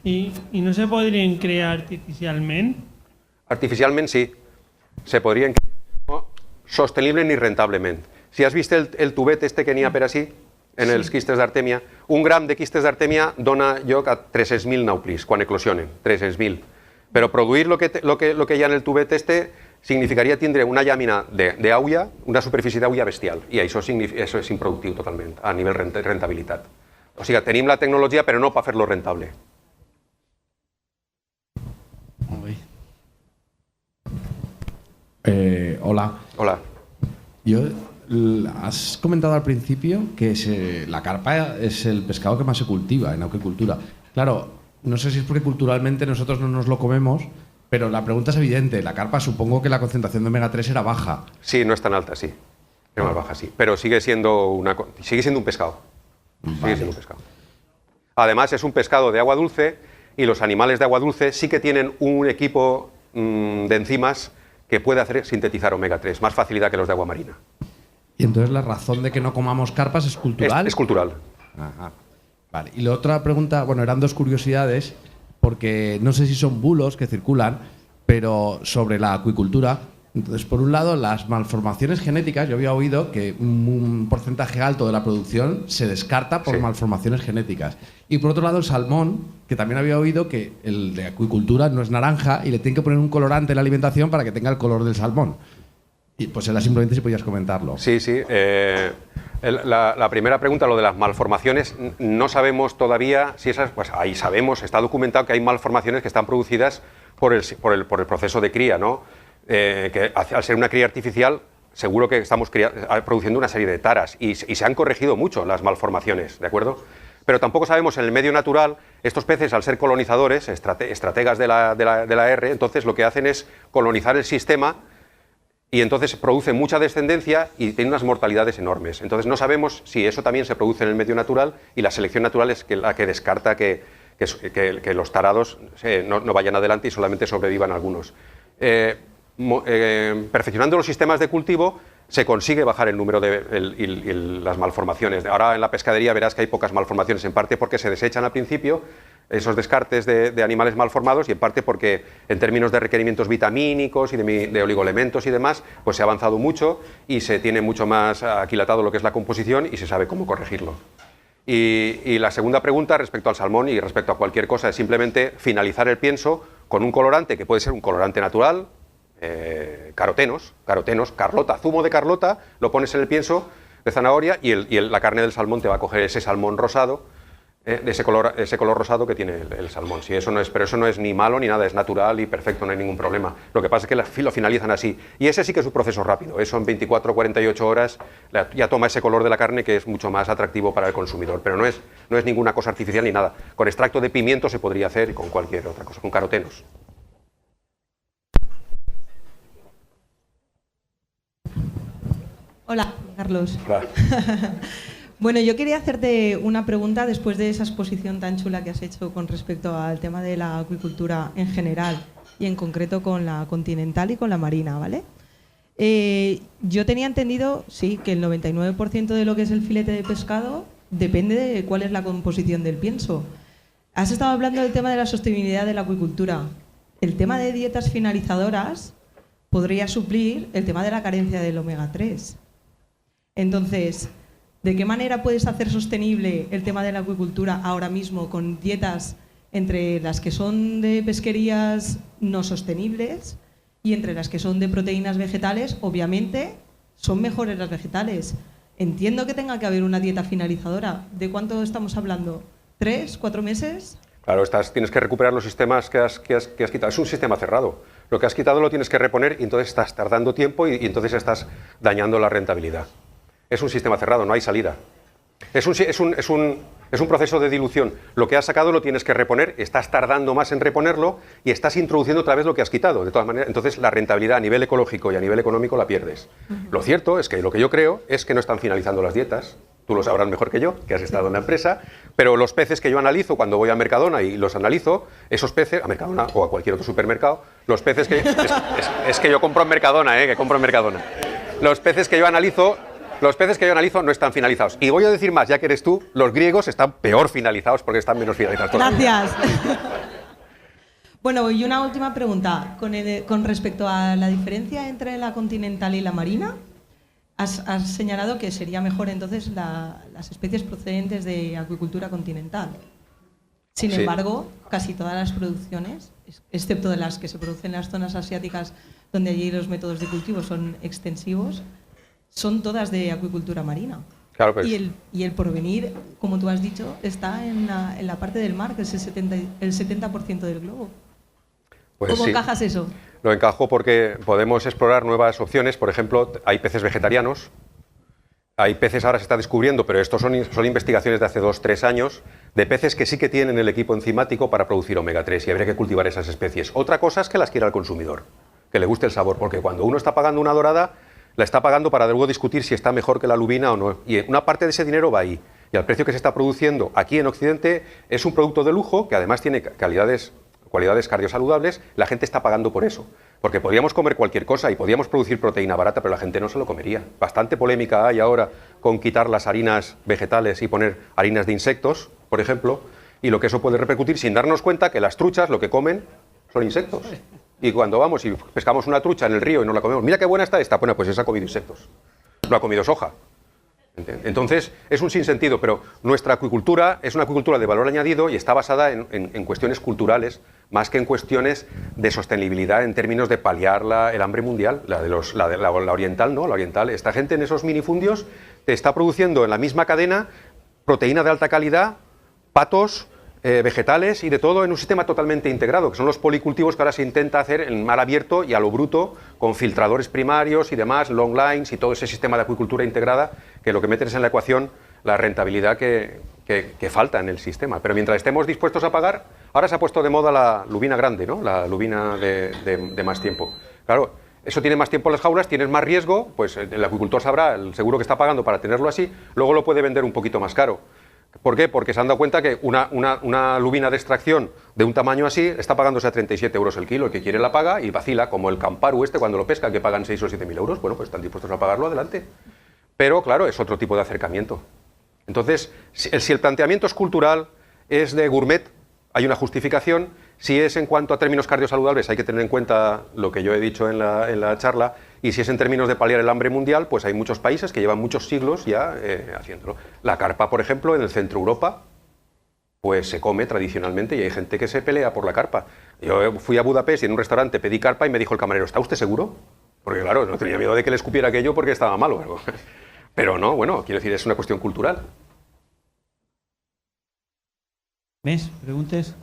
¿Y no se podrían crear artificialmente? Artificialment sí, se podrien crear, no sostenible ni rentablement. Si has vist el tubet este que n'hi ha per així, en els quistes d'artèmia, un gram de quistes d'artèmia dona lloc a 300.000 nauplis quan eclosionen, 300.000. Però produir lo que hi ha en el tubet este significaria tindre una llàmina d'aulla, una superfície d'aulla bestial, i això és improductiu totalment, a nivell rentabilitat. O sigui, tenim la tecnologia però no per fer-lo rentable. Hola. Hola. Has comentado al principio que la carpa es el pescado que más se cultiva en acuicultura. Claro, no sé si es porque culturalmente nosotros no nos lo comemos, pero la pregunta es evidente. La carpa, supongo que la concentración de omega-3 era baja. Sí, no es tan alta, sí. Es más baja, sí. Pero sigue siendo un pescado. Vale. Sigue siendo un pescado. Además, es un pescado de agua dulce y los animales de agua dulce sí que tienen un equipo de enzimas que puede hacer sintetizar omega-3, más facilidad que los de agua marina. ¿Y entonces la razón de que no comamos carpas es cultural? Es cultural. Ajá. Vale. Y la otra pregunta, bueno, eran dos curiosidades, porque no sé si son bulos que circulan, pero sobre la acuicultura. Entonces, por un lado, las malformaciones genéticas, yo había oído que un porcentaje alto de la producción se descarta por malformaciones genéticas. Y por otro lado, el salmón, que también había oído que el de acuicultura no es naranja y le tienen que poner un colorante en la alimentación para que tenga el color del salmón. Y pues era simplemente si podías comentarlo. Sí, sí. La primera pregunta, lo de las malformaciones, no sabemos todavía si esas, pues ahí sabemos, está documentado que hay malformaciones que están producidas por el proceso de cría, ¿no? Que al ser una cría artificial, seguro que estamos produciendo una serie de taras y se han corregido mucho las malformaciones, ¿de acuerdo? Pero tampoco sabemos en el medio natural, estos peces al ser colonizadores, estrategas de la R, entonces lo que hacen es colonizar el sistema y entonces producen mucha descendencia y tienen unas mortalidades enormes. Entonces no sabemos si eso también se produce en el medio natural y la selección natural es la que descarta que los tarados no vayan adelante y solamente sobrevivan algunos. Perfeccionando los sistemas de cultivo se consigue bajar el número de las malformaciones. Ahora en la pescadería verás que hay pocas malformaciones, en parte porque se desechan al principio esos descartes de animales malformados y en parte porque en términos de requerimientos vitamínicos y de oligoelementos y demás, pues se ha avanzado mucho y se tiene mucho más aquilatado lo que es la composición y se sabe cómo corregirlo. Y la segunda pregunta respecto al salmón y respecto a cualquier cosa es simplemente finalizar el pienso con un colorante que puede ser un colorante natural, carotenos, carlota, zumo de carlota, lo pones en el pienso de zanahoria y la carne del salmón te va a coger ese salmón rosado, de ese color rosado que tiene el salmón. Sí, pero eso no es ni malo ni nada, es natural y perfecto, no hay ningún problema. Lo que pasa es que lo finalizan así. Y ese sí que es un proceso rápido, eso en 24 o 48 horas ya toma ese color de la carne que es mucho más atractivo para el consumidor, pero no es ninguna cosa artificial ni nada. Con extracto de pimiento se podría hacer y con cualquier otra cosa, con carotenos. Hola, Carlos. Hola. Bueno, yo quería hacerte una pregunta después de esa exposición tan chula que has hecho con respecto al tema de la acuicultura en general y en concreto con la continental y con la marina, ¿vale? Yo tenía entendido, sí, que el 99% de lo que es el filete de pescado depende de cuál es la composición del pienso. Has estado hablando del tema de la sostenibilidad de la acuicultura. El tema de dietas finalizadoras podría suplir el tema de la carencia del omega-3. Entonces, ¿de qué manera puedes hacer sostenible el tema de la acuicultura ahora mismo con dietas entre las que son de pesquerías no sostenibles y entre las que son de proteínas vegetales? Obviamente son mejores las vegetales. Entiendo que tenga que haber una dieta finalizadora. ¿De cuánto estamos hablando? ¿3, 4 meses? Claro, tienes que recuperar los sistemas que has quitado. Es un sistema cerrado. Lo que has quitado lo tienes que reponer y entonces estás tardando tiempo y entonces estás dañando la rentabilidad. Es un sistema cerrado, no hay salida. Es un proceso de dilución. Lo que has sacado lo tienes que reponer, estás tardando más en reponerlo y estás introduciendo otra vez lo que has quitado. De todas maneras, entonces la rentabilidad a nivel ecológico y a nivel económico la pierdes. Lo cierto es que lo que yo creo es que no están finalizando las dietas. Tú lo sabrás mejor que yo, que has estado en la empresa, pero los peces que yo analizo cuando voy a Mercadona y los analizo, esos peces, a Mercadona o a cualquier otro supermercado, los peces que... es que yo compro en Mercadona, que compro en Mercadona. Los peces que yo analizo no están finalizados. Y voy a decir más, ya que eres tú, los griegos están peor finalizados porque están menos finalizados. Gracias. Bueno, y una última pregunta. Con respecto a la diferencia entre la continental y la marina, has señalado que sería mejor entonces las especies procedentes de acuicultura continental. Sin embargo, casi todas las producciones, excepto de las que se producen en las zonas asiáticas, donde allí los métodos de cultivo son extensivos, son todas de acuicultura marina. Claro, pues. Y el porvenir, como tú has dicho, está en la parte del mar, que es el 70% del globo. Pues ¿Cómo sí. encajas eso? Lo encajo porque podemos explorar nuevas opciones. Por ejemplo, hay peces vegetarianos, hay peces ahora se está descubriendo, pero estos son investigaciones de hace 2-3 años, de peces que sí que tienen el equipo enzimático para producir omega 3 y habría que cultivar esas especies. Otra cosa es que las quiera el consumidor, que le guste el sabor, porque cuando uno está pagando una dorada, la está pagando para luego discutir si está mejor que la lubina o no. Y una parte de ese dinero va ahí. Y al precio que se está produciendo aquí en Occidente es un producto de lujo que además tiene cualidades cardiosaludables, la gente está pagando por eso. Porque podríamos comer cualquier cosa y podríamos producir proteína barata, pero la gente no se lo comería. Bastante polémica hay ahora con quitar las harinas vegetales y poner harinas de insectos, por ejemplo, y lo que eso puede repercutir sin darnos cuenta que las truchas lo que comen son insectos. Y cuando vamos y pescamos una trucha en el río y nos la comemos, mira qué buena está esta, bueno, pues esa ha comido insectos, no ha comido soja. Entonces, es un sinsentido, pero nuestra acuicultura es una acuicultura de valor añadido y está basada en cuestiones culturales, más que en cuestiones de sostenibilidad en términos de paliar el hambre mundial. La oriental, ¿no? La oriental, esta gente en esos minifundios te está produciendo en la misma cadena proteína de alta calidad, patos, vegetales y de todo en un sistema totalmente integrado, que son los policultivos que ahora se intenta hacer en mar abierto y a lo bruto, con filtradores primarios y demás, long lines y todo ese sistema de acuicultura integrada, que lo que meten es en la ecuación la rentabilidad que falta en el sistema. Pero mientras estemos dispuestos a pagar, ahora se ha puesto de moda la lubina grande, ¿no? La lubina de más tiempo. Claro, eso tiene más tiempo en las jaulas, tienes más riesgo, pues el acuicultor sabrá el seguro que está pagando para tenerlo así, luego lo puede vender un poquito más caro. ¿Por qué? Porque se han dado cuenta que una lubina de extracción de un tamaño así está pagándose a 37 euros el kilo. El que quiere la paga y vacila, como el camparu cuando lo pesca, que pagan 6 o 7 mil euros. Bueno, pues están dispuestos a pagarlo, adelante. Pero, claro, es otro tipo de acercamiento. Entonces, si el planteamiento es cultural, es de gourmet, hay una justificación. Si es en cuanto a términos cardiosaludables, hay que tener en cuenta lo que yo he dicho en la charla. Y si es en términos de paliar el hambre mundial, pues hay muchos países que llevan muchos siglos ya haciéndolo. La carpa, por ejemplo, en el centro de Europa, pues se come tradicionalmente y hay gente que se pelea por la carpa. Yo fui a Budapest y en un restaurante pedí carpa y me dijo el camarero, ¿está usted seguro? Porque claro, no tenía miedo de que le escupiera aquello porque estaba malo. Pero no, bueno, quiero decir, es una cuestión cultural. ¿Més? Preguntes?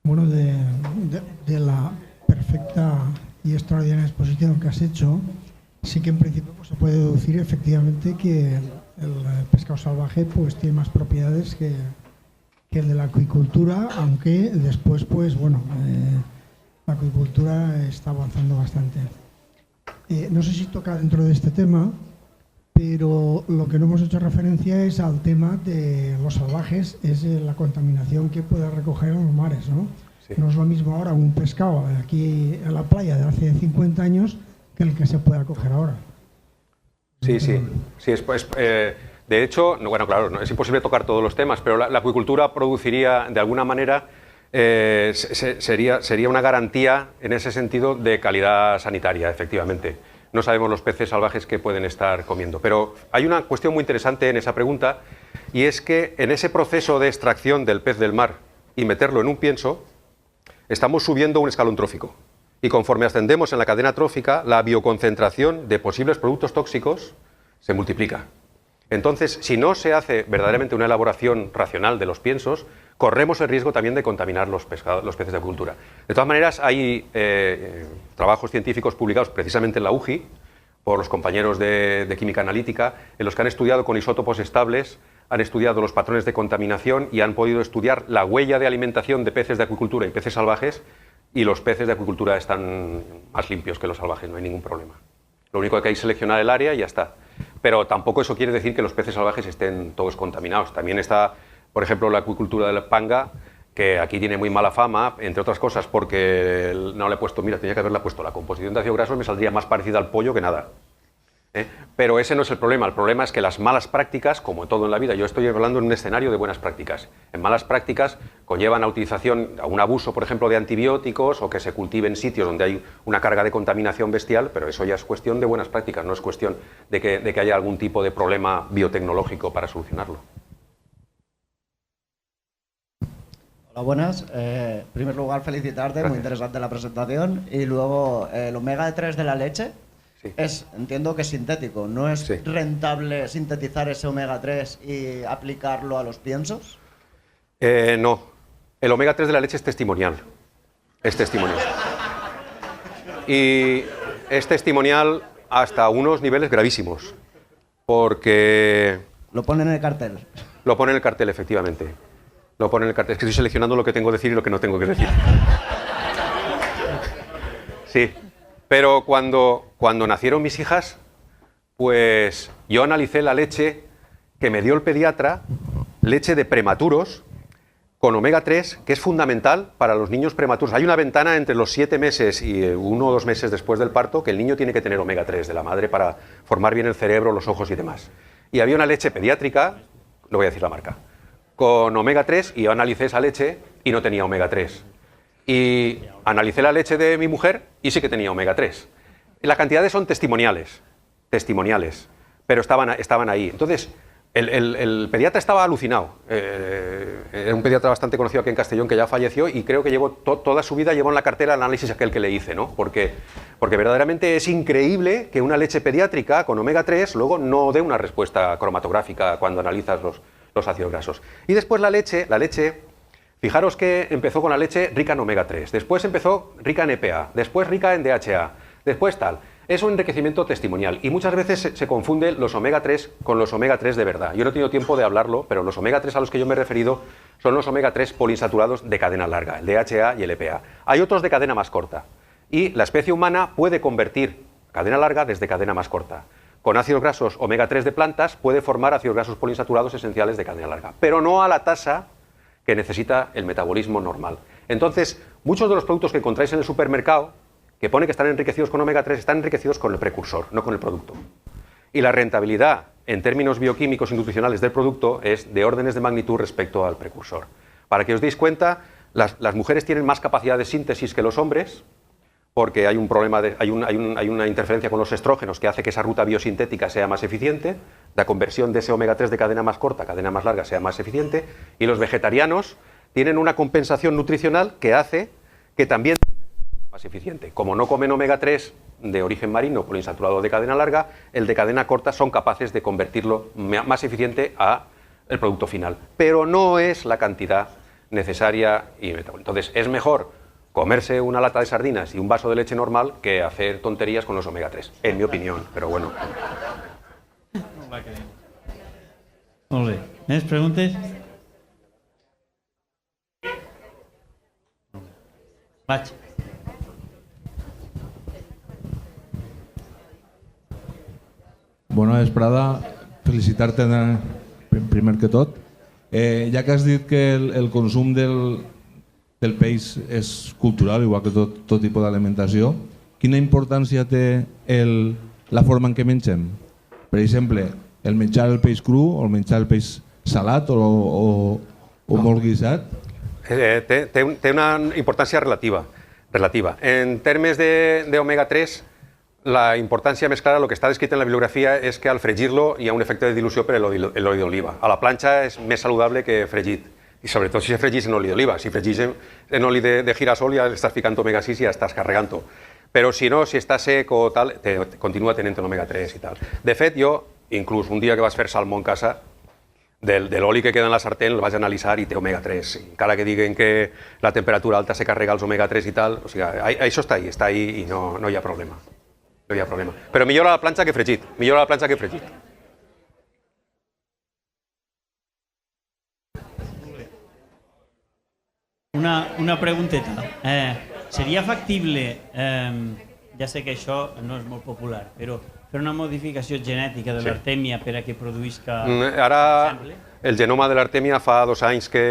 Bueno, de la perfecta y extraordinaria exposición que has hecho, sí que en principio pues, se puede deducir efectivamente que el pescado salvaje pues, tiene más propiedades que el de la acuicultura, aunque después pues bueno, la acuicultura está avanzando bastante. No sé si toca dentro de este tema, pero lo que no hemos hecho referencia es al tema de los salvajes, es la contaminación que puede recoger en los mares, ¿no? Sí. No es lo mismo ahora un pescado aquí en la playa de hace 50 años que el que se puede acoger ahora. Sí, de hecho, bueno, claro, no, es imposible tocar todos los temas, pero la acuicultura produciría, de alguna manera, sería una garantía en ese sentido de calidad sanitaria, efectivamente. No sabemos los peces salvajes que pueden estar comiendo. Pero hay una cuestión muy interesante en esa pregunta, y es que en ese proceso de extracción del pez del mar y meterlo en un pienso, estamos subiendo un escalón trófico. Y conforme ascendemos en la cadena trófica, la bioconcentración de posibles productos tóxicos se multiplica. Entonces, si no se hace verdaderamente una elaboración racional de los piensos, corremos el riesgo también de contaminar los peces de acuicultura. De todas maneras, hay trabajos científicos publicados precisamente en la UJI por los compañeros de química analítica, en los que han estudiado con isótopos estables, han estudiado los patrones de contaminación y han podido estudiar la huella de alimentación de peces de acuicultura y peces salvajes, y los peces de acuicultura están más limpios que los salvajes, no hay ningún problema. Lo único que hay es seleccionar el área y ya está. Pero tampoco eso quiere decir que los peces salvajes estén todos contaminados. También está, por ejemplo, la acuicultura de la panga, que aquí tiene muy mala fama, entre otras cosas porque no le he puesto, mira, tenía que haberle puesto la composición de ácidos grasos, me saldría más parecida al pollo que nada. Pero ese no es el problema es que las malas prácticas, como todo en la vida, yo estoy hablando en un escenario de buenas prácticas. En malas prácticas conllevan a utilización, a un abuso, por ejemplo, de antibióticos o que se cultive en sitios donde hay una carga de contaminación bestial, pero eso ya es cuestión de buenas prácticas, no es cuestión de que haya algún tipo de problema biotecnológico para solucionarlo. Hola, buenas. En primer lugar, felicitarte, Gracias. muy interesante la presentación. Y luego, el omega 3 de la leche, sí. Entiendo que es sintético. ¿No es sí. rentable sintetizar ese omega 3 y aplicarlo a los piensos? No. El omega 3 de la leche es testimonial. Es testimonial. Y es testimonial hasta unos niveles gravísimos. Porque... Lo ponen en el cartel. Lo pone en el cartel, efectivamente. Lo pone en el cartel. Es que estoy seleccionando lo que tengo que decir y lo que no tengo que decir. Sí. Pero cuando nacieron mis hijas, pues yo analicé la leche que me dio el pediatra, leche de prematuros, con omega 3, que es fundamental para los niños prematuros. Hay una ventana entre los 7 meses y 1 o 2 meses después del parto que el niño tiene que tener omega 3 de la madre para formar bien el cerebro, los ojos y demás. Y había una leche pediátrica, no voy a decir la marca, con omega 3, y yo analicé esa leche y no tenía omega 3. Y analicé la leche de mi mujer y sí que tenía omega 3. Las cantidades son testimoniales, pero estaban ahí. Entonces, el pediatra estaba alucinado. Era un pediatra bastante conocido aquí en Castellón que ya falleció y creo que llevó toda su vida llevó en la cartera el análisis aquel que le hice, ¿no? Porque verdaderamente es increíble que una leche pediátrica con omega 3 luego no dé una respuesta cromatográfica cuando analizas los ácidos grasos. Y después la leche, fijaros que empezó con la leche rica en omega 3, después empezó rica en EPA, después rica en DHA, después tal. Es un enriquecimiento testimonial y muchas veces se confunden los omega 3 con los omega 3 de verdad. Yo no he tenido tiempo de hablarlo, pero los omega 3 a los que yo me he referido son los omega 3 poliinsaturados de cadena larga, el DHA y el EPA. Hay otros de cadena más corta y la especie humana puede convertir cadena larga desde cadena más corta. Con ácidos grasos omega 3 de plantas puede formar ácidos grasos poliinsaturados esenciales de cadena larga, pero no a la tasa que necesita el metabolismo normal. Entonces, muchos de los productos que encontráis en el supermercado, que pone que están enriquecidos con omega 3, están enriquecidos con el precursor, no con el producto. Y la rentabilidad en términos bioquímicos y nutricionales del producto es de órdenes de magnitud respecto al precursor. Para que os deis cuenta, las mujeres tienen más capacidad de síntesis que los hombres, porque hay un problema hay una interferencia con los estrógenos que hace que esa ruta biosintética sea más eficiente, la conversión de ese omega 3 de cadena más corta a cadena más larga sea más eficiente, y los vegetarianos tienen una compensación nutricional que hace que también sea más eficiente. Como no comen omega 3 de origen marino poliinsaturado de cadena larga, el de cadena corta son capaces de convertirlo más eficiente a el producto final, pero no es la cantidad necesaria y metabólica. Entonces es mejor comerse una lata de sardinas y un vaso de leche normal que hacer tonterías con los omega 3, en mi opinión, pero bueno. Molt bé. Més preguntes? Vaig. Bona vesprada, felicitar-te primer que tot. Ja que has dit que el consum del peix és cultural, igual que tot tipus d'alimentació, quina importància té la forma en què mengem? Per exemple, el menjar el peix cru o el menjar el peix salat o molt guisat? Té una importància relativa. En términos de omega 3, la importància més clara, lo que està descrit en la bibliografia, és que al fregir-lo hi ha un efecte de dilució per l'oli d'oliva. A la planxa és més saludable que fregit. I sobretot si se fregís en oli d'oliva. Si fregís en oli de girasol ja estàs ficant omega 6 i ja estàs carregant-ho. Però si no, si està seco o tal, continua tenint omega 3 i tal. De fet, jo, inclús un dia que vas fer salmó en casa, l'oli que queda en la sartén el vaig analitzar i té omega-3. Encara que diguen que la temperatura alta se carrega els omega-3 i tal, o sigui, això està ahí i no hi ha problema. No hi ha problema. Però millora la planxa que fregit, millora la planxa que fregit. Una pregunteta. Seria factible, ja sé que això no és molt popular, però fer una modificació genètica de l'artèmia per a que produïsca... Ara el genoma de l'artèmia fa 2 anys que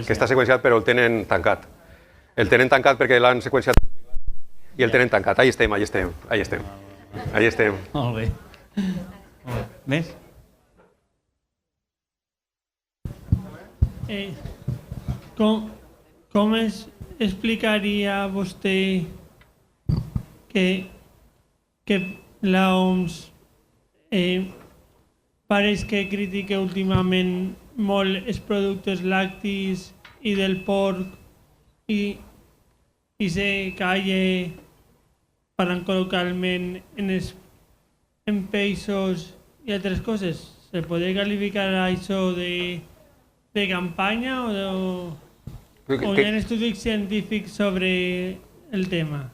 està seqüenciat, però el tenen tancat. El tenen tancat perquè l'han seqüenciat i el tenen tancat. Ahí estem. Molt bé. Més? Com explicaria vostè que la OMS pareix que critica últimament molt els productes lactis i del porc i se calla parlant col·loquialment en peixos i altres coses? Se podria qualificar això de campanya o hi ha estudis científics sobre el tema?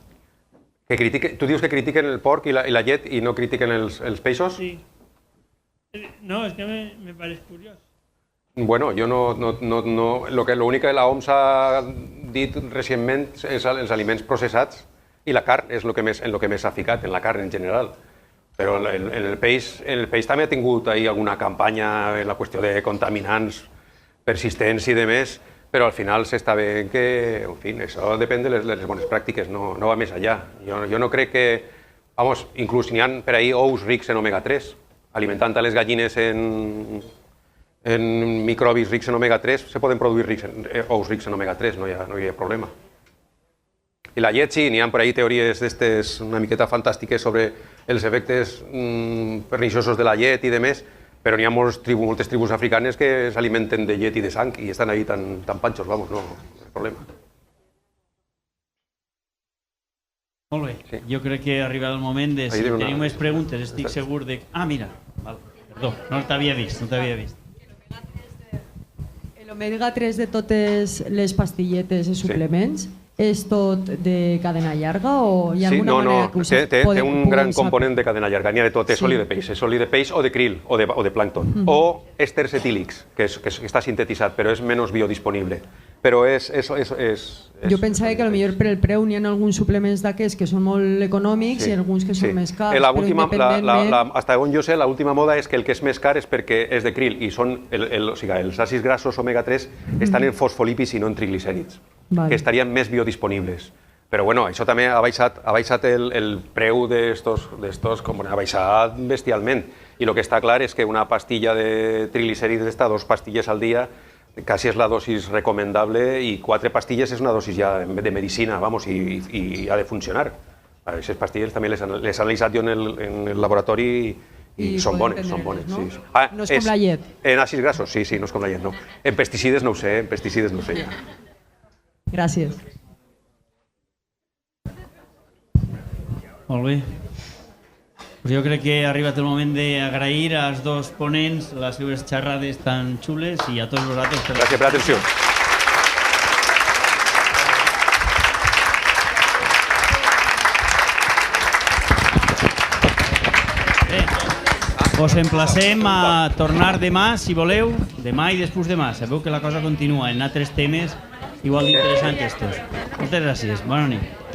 Tu dius que critiquen el porc i la llet i no critiquen els peixos? Sí. No, és que me pareix curiós. Bueno, jo no... L'únic que la OMS ha dit recentment és els aliments processats i la carn és en el que més s'ha ficat, en la carn en general. Però en el peix també ha tingut alguna campanya en la qüestió de contaminants persistents i demés, però al final s'està veient que, en fi, això depèn de les bones pràctiques, no va més allà. Jo no crec que, inclús n'hi ha per ahir ous rics en omega-3, alimentant a les gallines en microbis rics en omega-3, se poden produir ous rics en omega-3, no hi ha problema. I la llet sí, n'hi ha per ahir teories d'estes una miqueta fantàstiques sobre els efectes perniciosos de la llet i demés, però n'hi ha moltes tribus africanes que s'alimenten de llet i de sang i estan ahí tan panxos, vamos, no hi ha problema. Molt bé, jo crec que ha arribat el moment de, si tenim més preguntes, estic segur de... Ah, mira, perdó, no t'havia vist. L'omega 3 de totes les pastilletes i suplements és tot de cadena llarga o hi ha alguna manera que ho sap? Té un gran component de cadena llarga, n'hi ha de tot, és oli de peix o de krill o de plàncton, o èsters etílics, que està sintetitzat, però és menys biodisponible. Però és... Jo pensava que potser per el preu n'hi ha alguns suplements d'aquests que són molt econòmics i alguns que són més cars, però independentment... Hasta on jo sé, l'última moda és que el que és més car és perquè és de krill i els àcids grassos omega-3 estan en fosfolipis i no en triglicèrids, que estarien més biodisponibles. Però bueno, això també ha baixat el preu d'estos, ha baixat bestialment. I el que està clar és que una pastilla de triglicèrids d'esta, 2 pastilles al dia, quasi és la dosis recomendable i 4 pastilles és una dosis ja de medicina, vamos, i ha de funcionar. Aquestes pastilles també les he analitzat jo en el laboratori i són bones, són bones. No és com la llet? En àcids grassos, sí, no és com la llet, no. En pesticides no ho sé, Gràcies. Molt bé. Jo crec que ha arribat el moment d'agrair als dos ponents les seves xerrades tan xules i a tots vosaltres. Gràcies per l'atenció. Us emplacem a tornar demà, si voleu, demà i després demà. Sabeu que la cosa continua en altres temes igual d'interessants estos. Moltes gràcies. Bona nit.